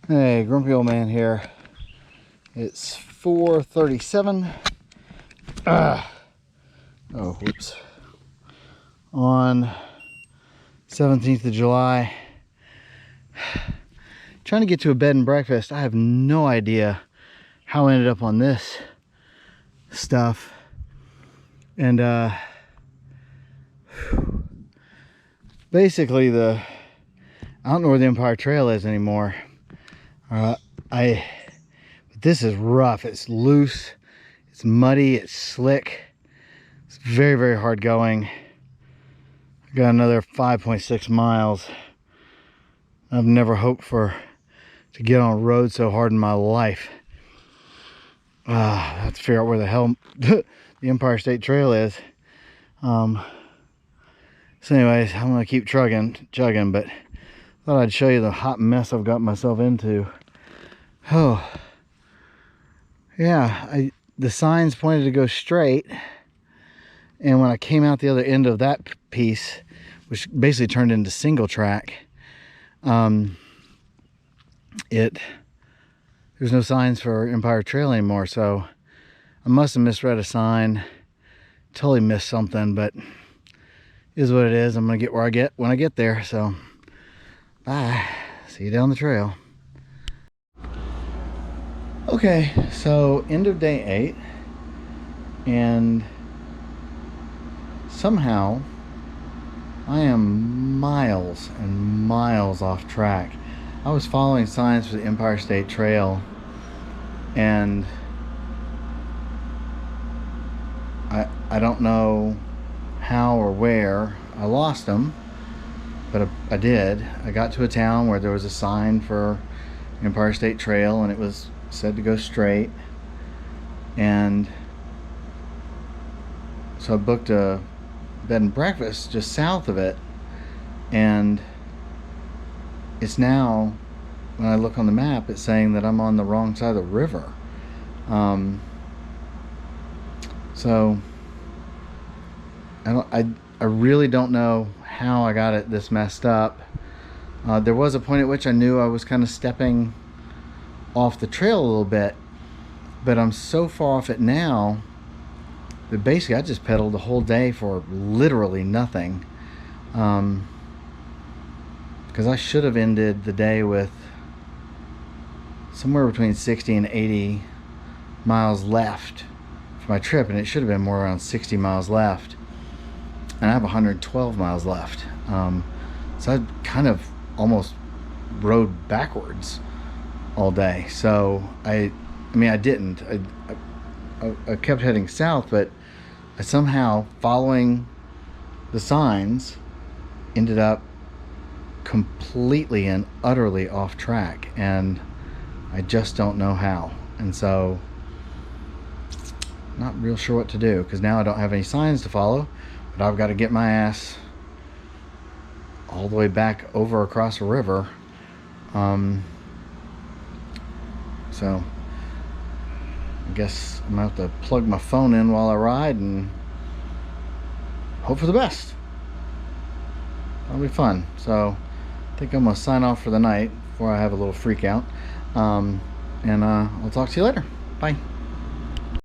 Hey, grumpy old man here. It's 4:37. Oh, whoops. On 17th of July. Trying to get to a bed and breakfast. I have no idea how I ended up on this stuff. And basically I don't know where the Empire Trail is anymore. This is rough. It's loose, it's muddy, it's slick. It's very, very hard going. I got another 5.6 miles. I've never hoped to get on a road so hard in my life. I have to figure out where the hell the Empire State Trail is. So anyways, I'm gonna keep chugging, but thought I'd show you the hot mess I've got myself into. Oh, yeah, the signs pointed to go straight, and when I came out the other end of that piece, which basically turned into single track, there's no signs for Empire Trail anymore. So I must have misread a sign, totally missed something, but it is what it is. I'm gonna get where I get when I get there. So bye, see you down the trail. Okay, so end of day 8, and somehow I am miles and miles off track. I was following signs for the Empire State Trail, and I don't know how or where I lost them, but I did. I got to a town where there was a sign for Empire State Trail, and it was said to go straight, and so I booked a bed and breakfast just south of it, and it's now, when I look on the map, it's saying that I'm on the wrong side of the river. So I really don't know how I got it this messed up. There was a point at which I knew I was kind of stepping off the trail a little bit, but I'm so far off it now that basically I just pedaled the whole day for literally nothing. Because I should have ended the day with somewhere between 60 and 80 miles left for my trip, and it should have been more around 60 miles left, and I have 112 miles left. So I kind of almost rode backwards all day. So I mean, I didn't. I kept heading south, but I somehow, following the signs, ended up completely and utterly off track, and I just don't know how. And so not real sure what to do, because now I don't have any signs to follow, but I've got to get my ass all the way back over across a river. So I guess I'm gonna have to plug my phone in while I ride and hope for the best. That'll be fun. So I think I'm gonna sign off for the night before I have a little freak out. And I'll talk to you later. Bye.